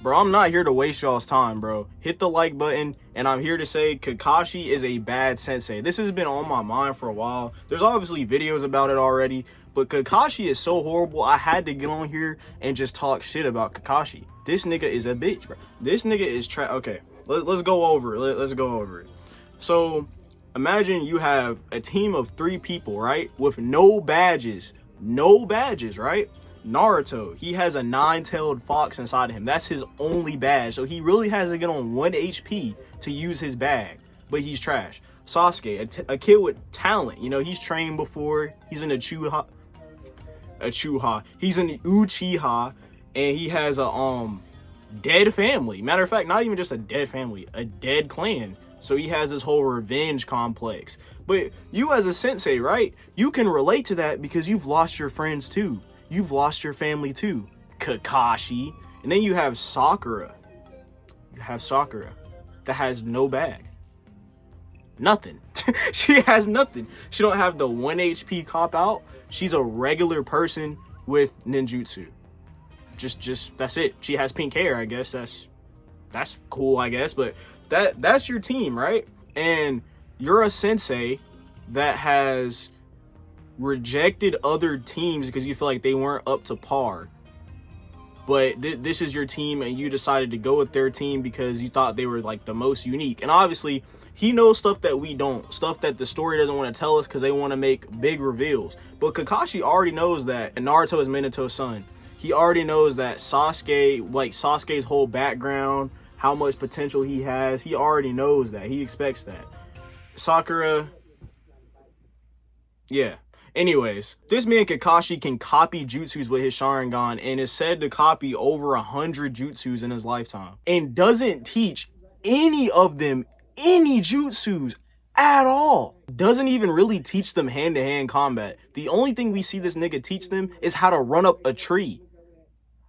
Bro, I'm not here to waste y'all's time, bro. Hit the like button, and I'm here to say Kakashi is a bad sensei. This has been on my mind for a while. There's obviously videos about it already, but Kakashi is so horrible, I had to get on here and just talk shit about Kakashi. This nigga is a bitch, bro. This nigga is okay, let's go over it. Let's go over it. So, imagine you have a team of 3 people, right? With no badges. No badges, right? Naruto, he has a 9-tailed fox inside of him. That's his only badge. So he really has to get on 1 HP to use his bag, but he's trash. Sasuke, a kid with talent. You know, he's trained before. He's an Uchiha. He's an Uchiha, and he has a dead family. Matter of fact, not even just a dead family, a dead clan. So he has this whole revenge complex. But you as a sensei, right? You can relate to that because you've lost your friends too. You've lost your family too, Kakashi. And then you have Sakura. You have Sakura that has no bag. Nothing. She has nothing. She don't have the 1 HP cop out. She's a regular person with ninjutsu. Just that's it. She has pink hair, I guess. That's cool, I guess. But that's your team, right? And you're a sensei that has rejected other teams because you feel like they weren't up to par, but this is your team and you decided to go with their team because you thought they were like the most unique. And obviously he knows stuff that we don't, stuff that the story doesn't want to tell us because they want to make big reveals. But Kakashi already knows that Naruto is Minato's son. He already knows that Sasuke, like Sasuke's whole background, how much potential he has, he already knows that. He expects that. Sakura, yeah. Anyways, this man Kakashi can copy jutsus with his Sharingan and is said to copy over 100 jutsus in his lifetime and doesn't teach any of them any jutsus at all. Doesn't even really teach them hand-to-hand combat. The only thing we see this nigga teach them is how to run up a tree.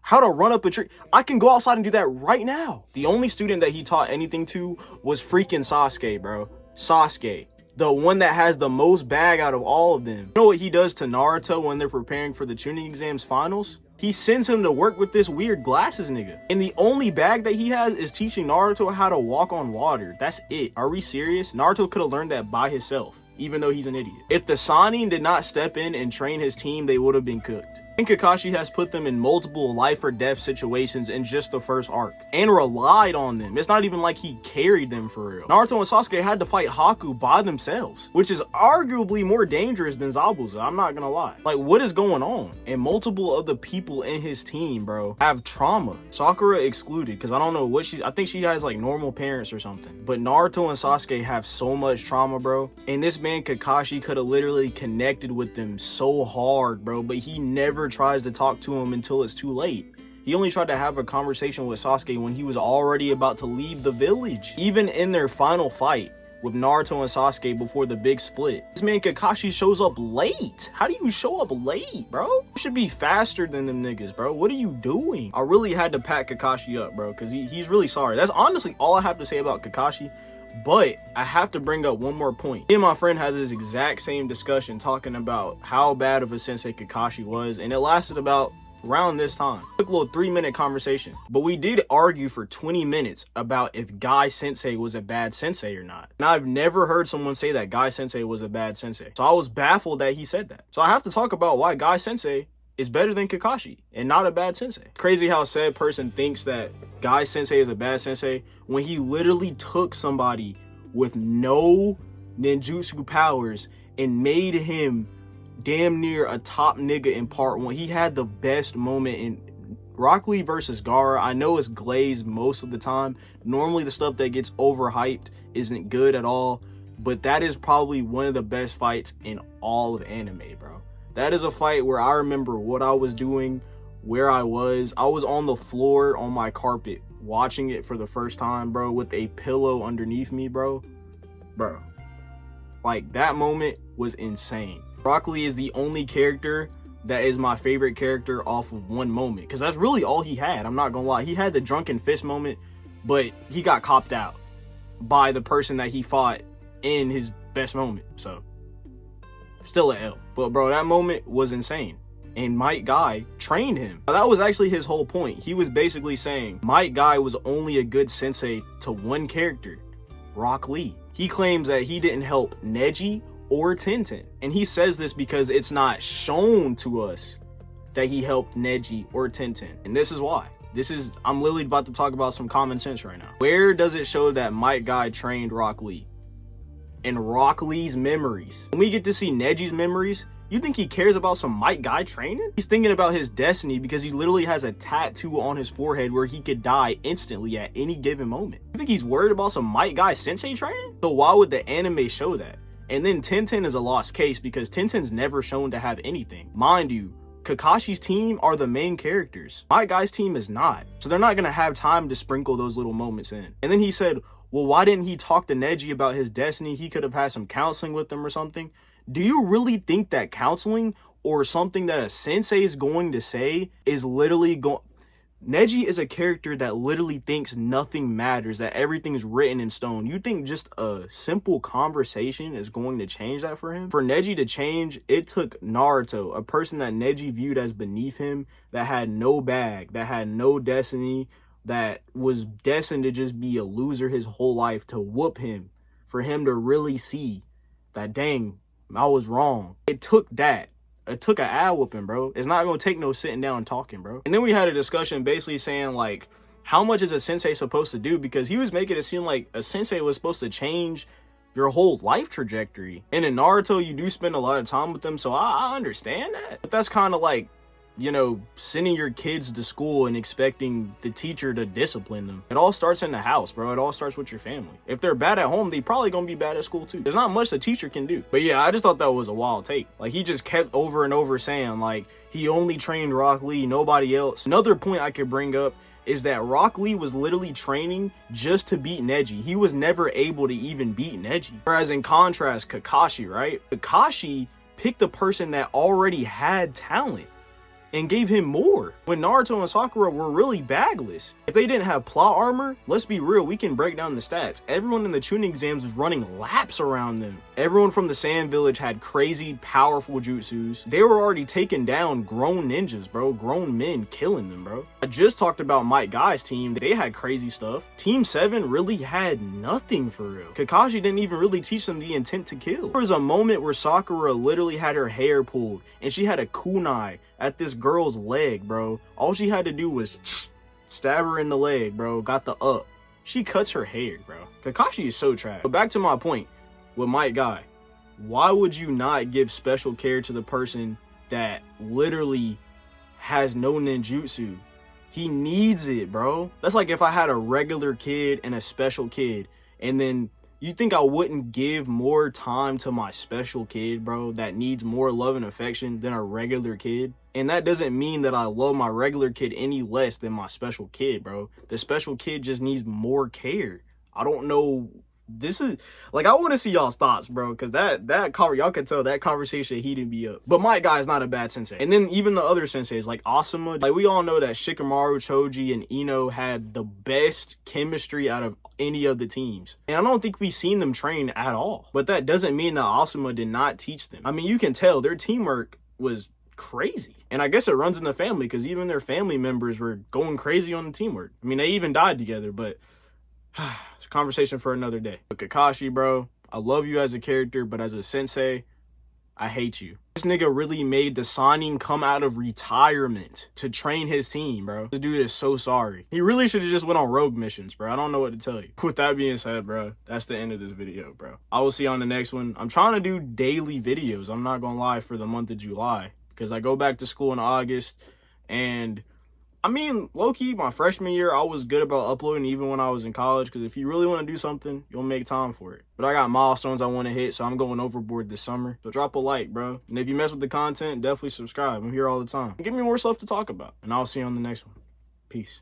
How to run up a tree. I can go outside and do that right now. The only student that he taught anything to was freaking Sasuke, bro. Sasuke. The one that has the most bag out of all of them. You know what he does to Naruto when they're preparing for the Chunin exams finals? He sends him to work with this weird glasses nigga. And the only bag that he has is teaching Naruto how to walk on water. That's it. Are we serious? Naruto could have learned that by himself, even though he's an idiot. If the Sannin did not step in and train his team, they would have been cooked. And Kakashi has put them in multiple life or death situations in just the first arc and relied on them. It's not even like he carried them for real. Naruto and Sasuke had to fight Haku by themselves, which is arguably more dangerous than Zabuza. I'm not gonna lie. Like, what is going on? And multiple of the people in his team, bro, have trauma. Sakura excluded, because I don't know what I think she has like normal parents or something. But Naruto and Sasuke have so much trauma, bro. And this man Kakashi could have literally connected with them so hard, bro, but he never tries to talk to him until it's too late. He only tried to have a conversation with Sasuke when he was already about to leave the village. Even in their final fight with Naruto and Sasuke before the big split, this man Kakashi shows up late. How do you show up late, bro? You should be faster than them niggas, bro. What are you doing? I really had to pack Kakashi up, bro, because he's really sorry. That's honestly all I have to say about Kakashi. But I have to bring up one more point. Me and my friend had this exact same discussion talking about how bad of a sensei Kakashi was, and it lasted about around this time. Took a little 3-minute conversation, but we did argue for 20 minutes about if Guy Sensei was a bad sensei or not. And I've never heard someone say that Guy Sensei was a bad sensei. So I was baffled that he said that. So I have to talk about why Guy Sensei is better than Kakashi and not a bad sensei. Crazy how said person thinks that Guy Sensei is a bad sensei when he literally took somebody with no ninjutsu powers and made him damn near a top nigga in part 1. He had the best moment in Rock Lee versus Gaara. I know it's glazed most of the time. Normally the stuff that gets overhyped isn't good at all, but that is probably one of the best fights in all of anime, bro. That is a fight where I remember what I was doing, where I was. I was on the floor on my carpet watching it for the first time, bro, with a pillow underneath me, bro. Like, that moment was insane. Rock Lee is the only character that is my favorite character off of one moment, because that's really all he had. I'm not gonna lie. He had the drunken fist moment, but he got copped out by the person that he fought in his best moment. So still an L. But bro, that moment was insane. and Might Guy trained him. Now, that was actually his whole point. He was basically saying Might Guy was only a good sensei to one character, Rock Lee. He claims that he didn't help Neji or Tenten, and he says this because it's not shown to us that he helped Neji or Tenten, and this is why. I'm literally about to talk about some common sense right now. Where does it show that Might Guy trained Rock Lee? In Rock Lee's memories. When we get to see Neji's memories, you think he cares about some Might Guy training? He's thinking about his destiny because he literally has a tattoo on his forehead where he could die instantly at any given moment. You think he's worried about some Might Guy sensei training? So why would the anime show that? And then Tenten is a lost case because Tenten's never shown to have anything. Mind you, Kakashi's team are the main characters. Might Guy's team is not. So they're not gonna have time to sprinkle those little moments in. And then he said, well, why didn't he talk to Neji about his destiny? He could have had some counseling with him or something. Do you really think that counseling or something that a sensei is going to say is literally going... Neji is a character that literally thinks nothing matters, that everything is written in stone. You think just a simple conversation is going to change that for him? For Neji to change, it took Naruto, a person that Neji viewed as beneath him, that had no bag, that had no destiny, that was destined to just be a loser his whole life, to whoop him, for him to really see that, dang, I was wrong. It took that. It took an ad whooping, bro. It's not gonna take no sitting down and talking, bro. And then we had a discussion basically saying, like, how much is a sensei supposed to do? Because he was making it seem like a sensei was supposed to change your whole life trajectory. And in Naruto, you do spend a lot of time with them, so I understand that. But that's kind of like, you know, sending your kids to school and expecting the teacher to discipline them. It all starts in the house, bro. It all starts with your family. If they're bad at home, they probably gonna be bad at school too. There's not much the teacher can do. But yeah, I just thought that was a wild take. Like, he just kept over and over saying, like, he only trained Rock Lee, nobody else. Another point I could bring up is that Rock Lee was literally training just to beat Neji. He was never able to even beat Neji. Whereas in contrast, Kakashi, right? Kakashi picked a person that already had talent and gave him more when Naruto and Sakura were really bagless. If they didn't have plot armor, let's be real, we can break down the stats. Everyone in the Chunin exams was running laps around them. Everyone from the Sand Village had crazy, powerful jutsus. They were already taking down grown ninjas, bro. Grown men killing them, bro. I just talked about Might Guy's team. They had crazy stuff. Team 7 really had nothing for real. Kakashi didn't even really teach them the intent to kill. There was a moment where Sakura literally had her hair pulled and she had a kunai at this girl's leg, bro. All she had to do was stab her in the leg, bro. Got the up. She cuts her hair, bro. Kakashi is so trash. But back to my point with Might Guy. Why would you not give special care to the person that literally has no ninjutsu? He needs it, bro. That's like if I had a regular kid and a special kid, and then you think I wouldn't give more time to my special kid, bro, that needs more love and affection than a regular kid? And that doesn't mean that I love my regular kid any less than my special kid, bro. The special kid just needs more care. I don't know. This is, like, I want to see y'all's thoughts, bro, because y'all can tell that conversation heated me up. But Might Guy is not a bad sensei. And then even the other senseis, like Asuma, like, we all know that Shikamaru, Choji, and Ino had the best chemistry out of any of the teams. And I don't think we've seen them train at all. But that doesn't mean that Asuma did not teach them. I mean, you can tell their teamwork was crazy. And I guess it runs in the family because even their family members were going crazy on the teamwork. I mean, they even died together, but it's a conversation for another day. But Kakashi, bro, I love you as a character, but as a sensei, I hate you. This nigga really made the signing come out of retirement to train his team, bro. This dude is so sorry. He really should have just went on rogue missions, bro. I don't know what to tell you. With that being said, bro, that's the end of this video, bro. I will see you on the next one. I'm trying to do daily videos. I'm not gonna lie, for the month of July, because I go back to school in August. And I mean, low-key, my freshman year, I was good about uploading even when I was in college, because if you really want to do something, you'll make time for it. But I got milestones I want to hit, so I'm going overboard this summer. So drop a like, bro. And if you mess with the content, definitely subscribe. I'm here all the time. Give me more stuff to talk about, and I'll see you on the next one. Peace.